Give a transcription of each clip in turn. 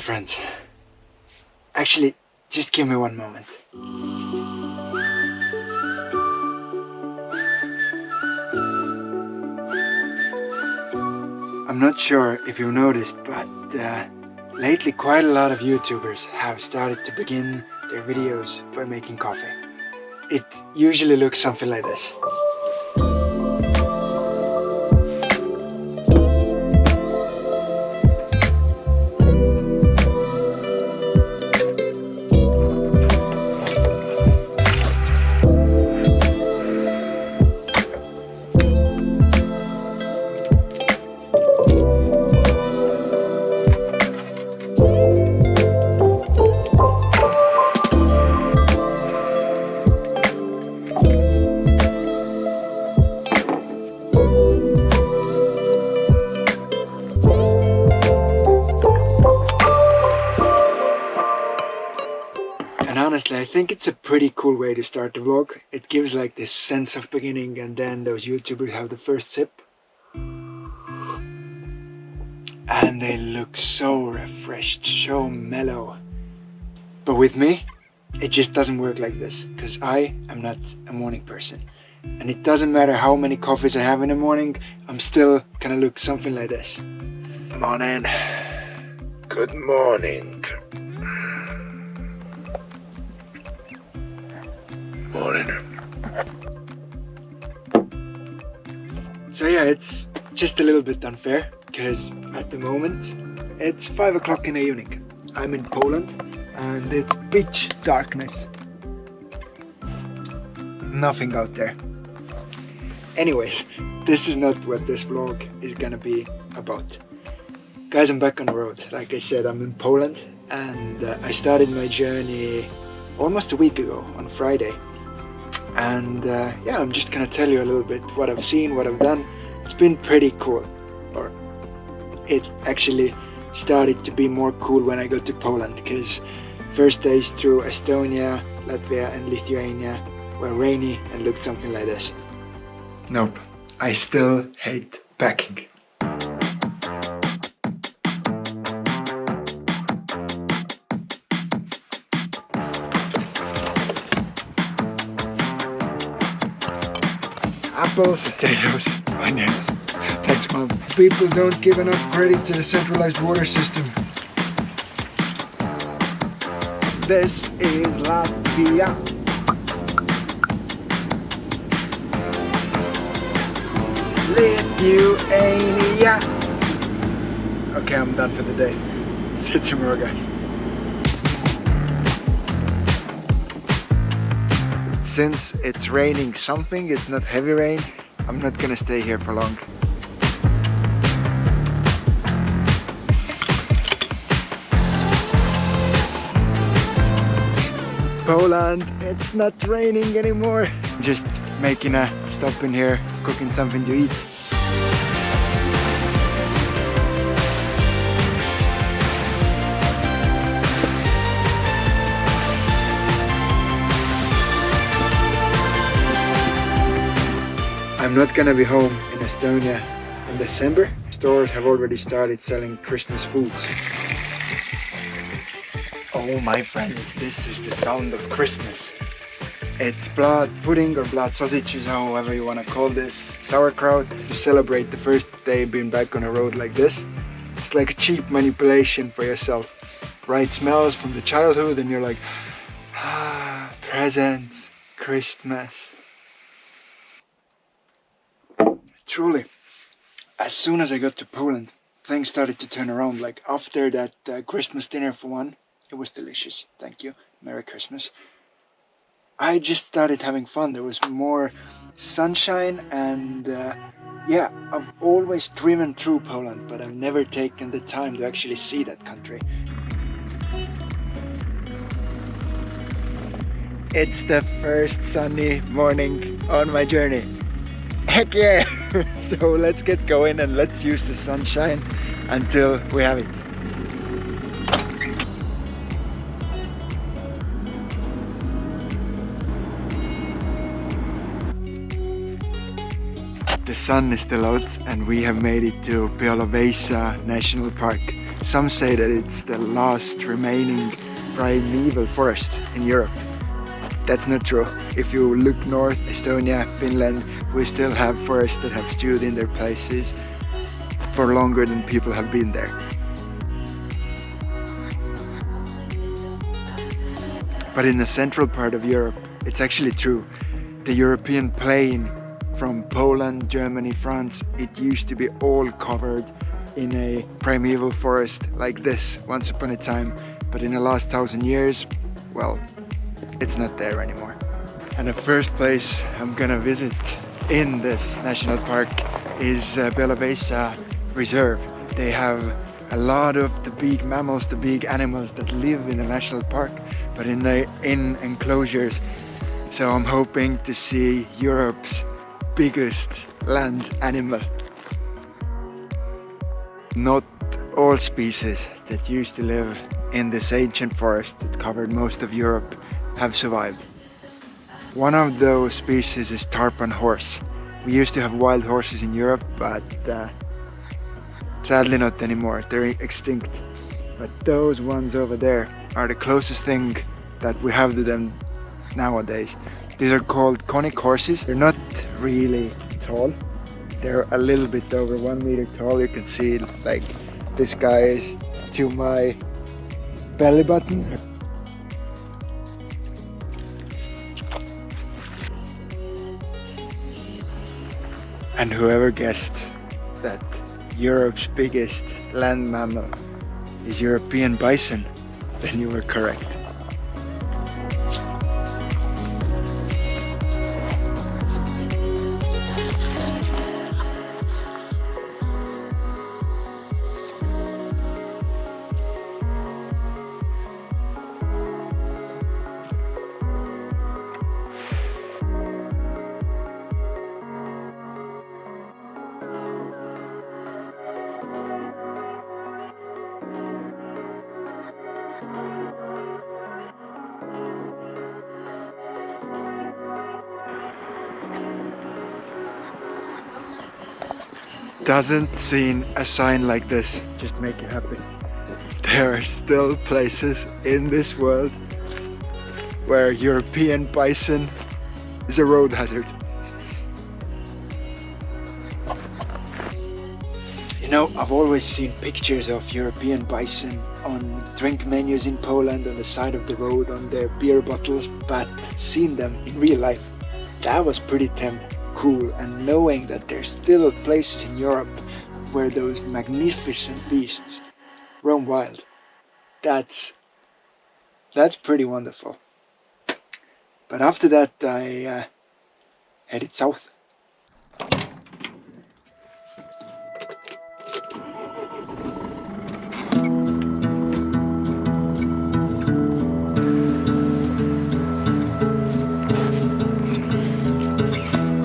friends. Actually, just give me one moment. I'm not sure if you've noticed, but lately quite a lot of YouTubers have started to begin their videos by making coffee. It usually looks something like this. And honestly, I think it's a pretty cool way to start the vlog. It gives like this sense of beginning, and then those YouTubers have the first sip. And they look so refreshed, so mellow. But with me, it just doesn't work like this, because I am not a morning person. And it doesn't matter how many coffees I have in the morning, I'm still gonna look something like this. Morning. Good morning. Morning. So yeah, it's just a little bit unfair, because at the moment it's 5 o'clock in the evening. I'm in Poland and it's pitch darkness. Nothing out there. Anyways, this is not what this vlog is gonna be about. Guys, I'm back on the road. Like I said, I'm in Poland, and I started my journey almost a week ago on Friday. And yeah, I'm just gonna tell you a little bit what I've seen, what I've done. It's been pretty cool. Or it actually started to be more cool when I got to Poland, because first days through Estonia, Latvia and Lithuania were rainy and looked something like this. Nope, I still hate packing. Apples, potatoes, onions. That's why people don't give enough credit to the centralized water system. This is Latvia. Lithuania. Okay, I'm done for the day. See you tomorrow, guys. Since it's raining something, it's not heavy rain, I'm not gonna stay here for long. Poland, it's not raining anymore. Just making a stop in here, cooking something to eat. I'm not gonna be home in Estonia in December. Stores have already started selling Christmas foods. Oh my friends, this is the sound of Christmas. It's blood pudding or blood sausages, however you want to call this. Sauerkraut to celebrate the first day being back on the road like this. It's like a cheap manipulation for yourself. Right smells from the childhood and you're like, ah, presents, Christmas. Truly, as soon as I got to Poland, things started to turn around. Like after that Christmas dinner for one, it was delicious, thank you, Merry Christmas. I just started having fun. There was more sunshine, and yeah, I've always driven through Poland, but I've never taken the time to actually see that country. It's the first sunny morning on my journey. Heck yeah! So let's get going and let's use the sunshine until we have it. The sun is still out and we have made it to Freyja National Park. Some say that it's the last remaining primeval forest in Europe. That's not true. If you look north, Estonia, Finland, we still have forests that have stood in their places for longer than people have been there. But in the central part of Europe, it's actually true. The European plain from Poland, Germany, France, it used to be all covered in a primeval forest like this once upon a time. But in the last 1,000 years, well, it's not there anymore. And the first place I'm gonna visit in this national park is Freyja Reserve. They have a lot of the big mammals, the big animals that live in the national park, but in enclosures. So I'm hoping to see Europe's biggest land animal. Not all species that used to live in this ancient forest that covered most of Europe have survived. One of those species is tarpon horse. We used to have wild horses in Europe, but sadly not anymore. They're extinct. But those ones over there are the closest thing that we have to them nowadays. These are called conic horses. They're not really tall. They're a little bit over 1 meter tall. You can see like this guy is to my belly button. And whoever guessed that Europe's biggest land mammal is European bison, then you were correct. Doesn't seem a sign like this just make you happy. There are still places in this world where European bison is a road hazard. You know, I've always seen pictures of European bison on drink menus in Poland, on the side of the road, on their beer bottles, but seeing them in real life, that was pretty cool. And knowing that there's still places in Europe where those magnificent beasts roam wild, that's pretty wonderful. But after that I headed south.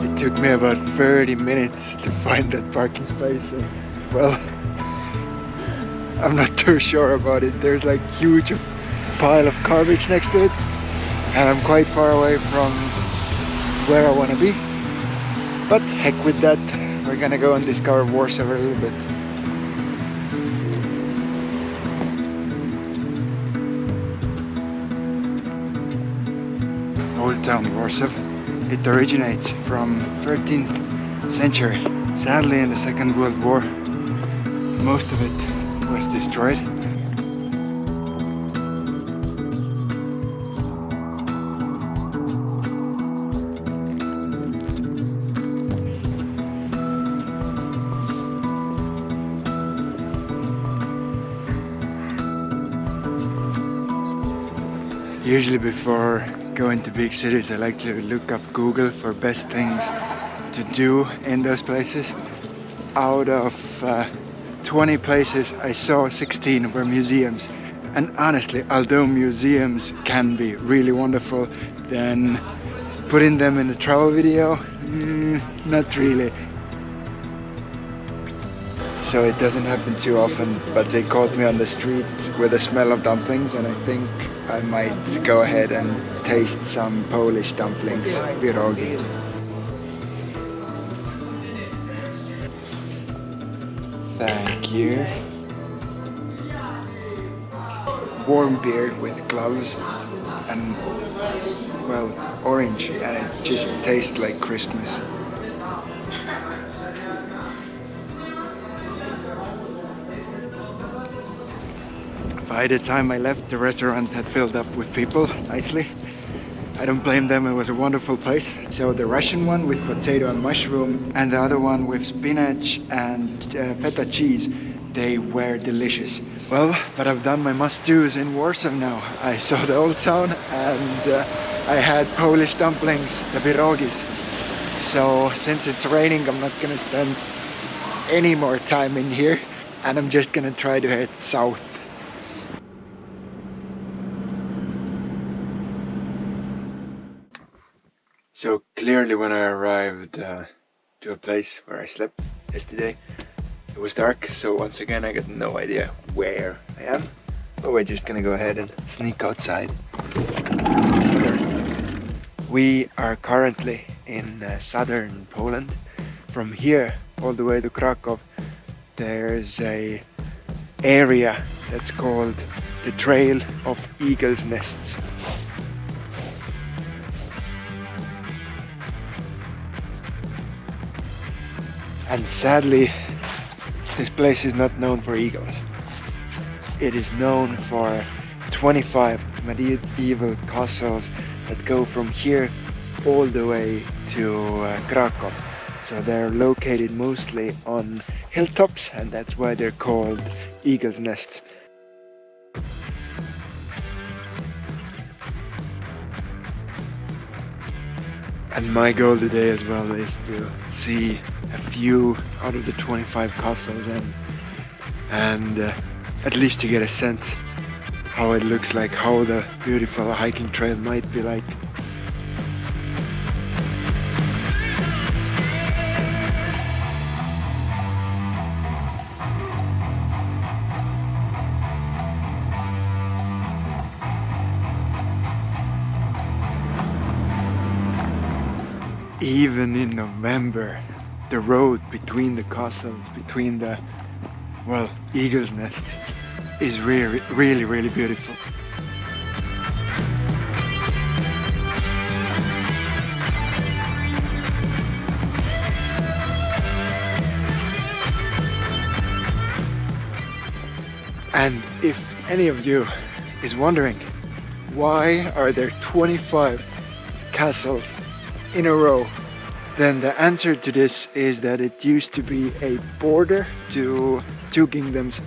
It took me about 30 minutes to find that parking space, and well, I'm not too sure about it. There's like huge pile of garbage next to it, and I'm quite far away from where I want to be. But heck with that, we're gonna go and discover Warsaw a little bit. Old town Warsaw. It originates from 13th century. Sadly, in the Second World War, most of it was destroyed. Usually before going to big cities, I like to look up Google for best things to do in those places. Out of 20 places, I saw 16 were museums. And honestly, although museums can be really wonderful, then putting them in a travel video, not really. So it doesn't happen too often, but they caught me on the street with the smell of dumplings, and I think I might go ahead and taste some Polish dumplings, pierogi. Thank you. warm beer with gloves and, well, orange, and it just tastes like Christmas. By the time I left, the restaurant had filled up with people nicely. I don't blame them, it was a wonderful place. So the Russian one with potato and mushroom, and the other one with spinach and feta cheese, they were delicious. Well, but I've done my must-dos in Warsaw now. I saw the old town and I had Polish dumplings, the pierogis. So since it's raining, I'm not gonna spend any more time in here, and I'm just gonna try to head south. So clearly when I arrived to a place where I slept yesterday, it was dark, so once again I got no idea where I am. But we're just gonna go ahead and sneak outside. We are currently in southern Poland. From here all the way to Krakow, there's a area that's called the Trail of Eagle's Nests. And sadly, this place is not known for eagles. It is known for 25 medieval castles that go from here all the way to Krakow. So they're located mostly on hilltops, and that's why they're called eagle's nests. And my goal today as well is to see a few out of the 25 castles and at least to get a sense how it looks like, how the beautiful hiking trail might be like. Even in November, the road between the castles, between the, well, eagle's nests, is really, really, really beautiful. And if any of you is wondering, why are there 25 castles in a row, then the answer to this is that it used to be a border to two kingdoms.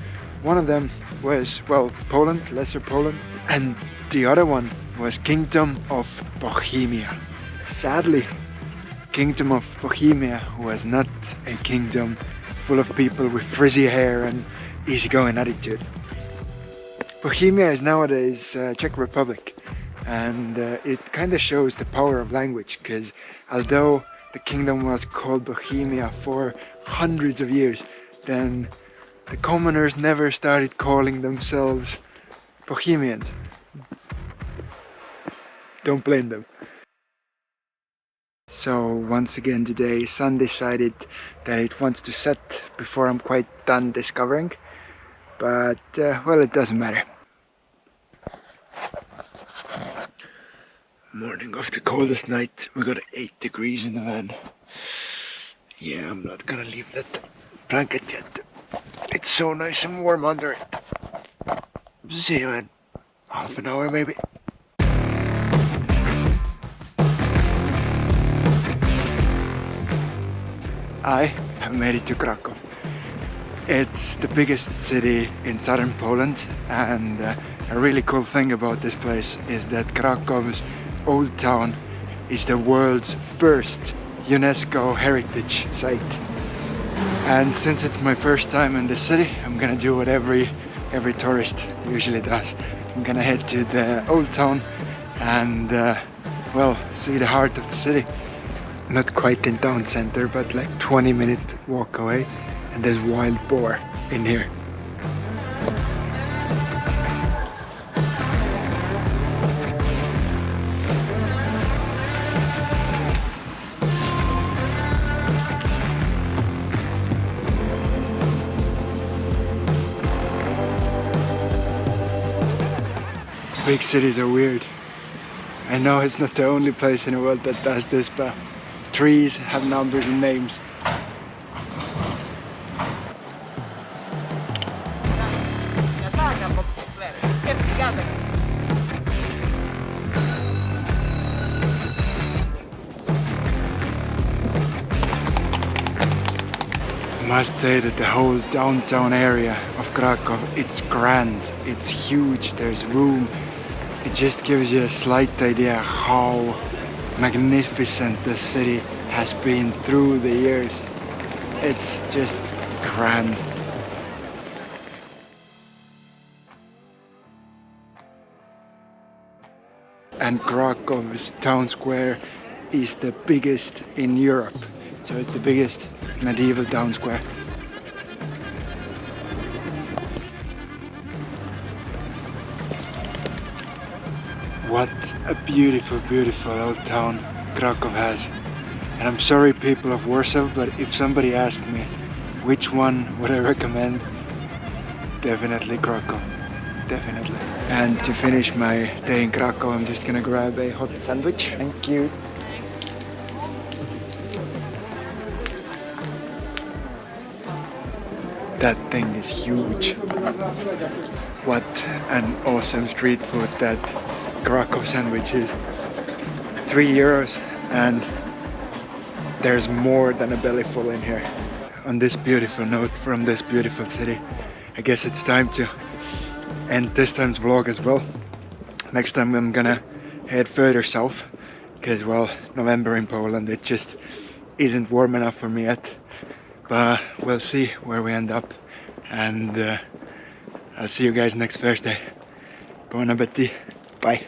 One of them was, well, Poland, Lesser Poland, and the other one was Kingdom of Bohemia. Sadly, Kingdom of Bohemia was not a kingdom full of people with frizzy hair and easygoing attitude. Bohemia is nowadays Czech Republic. And it kind of shows the power of language, because although the kingdom was called Bohemia for hundreds of years, then the commoners never started calling themselves Bohemians. Don't blame them. So once again today, sun decided that it wants to set before I'm quite done discovering, but well, it doesn't matter. Morning of the coldest night, we got 8 degrees in the van. Yeah, I'm not gonna leave that blanket yet. It's so nice and warm under it. See you in half an hour maybe. I have made it to Krakow. It's the biggest city in southern Poland, and a really cool thing about this place is that Krakow's old town is the world's first UNESCO heritage site. And since it's my first time in the city, I'm gonna do what every tourist usually does. I'm gonna head to the old town and well, see the heart of the city. Not quite in town center, but like 20-minute walk away, and there's wild boar in here. Big cities are weird. I know it's not the only place in the world that does this, but trees have numbers and names. I must say that the whole downtown area of Krakow, it's grand, it's huge, there's room. It just gives you a slight idea how magnificent the city has been through the years. It's just grand. And Krakow's town square is the biggest in Europe. So it's the biggest medieval town square. What a beautiful, beautiful old town Krakow has. And I'm sorry people of Warsaw, but if somebody asked me which one would I recommend, definitely Krakow. Definitely. And to finish my day in Krakow, I'm just gonna grab a hot sandwich. Thank you. That thing is huge. What an awesome street food that Krakow sandwich is. €3 and there's more than a belly full in here. On this beautiful note from this beautiful city, I guess it's time to end this time's vlog as well. Next time I'm gonna head further south because, well, November in Poland, it just isn't warm enough for me yet. But we'll see where we end up, and I'll see you guys next Thursday. Bon appétit. Bye.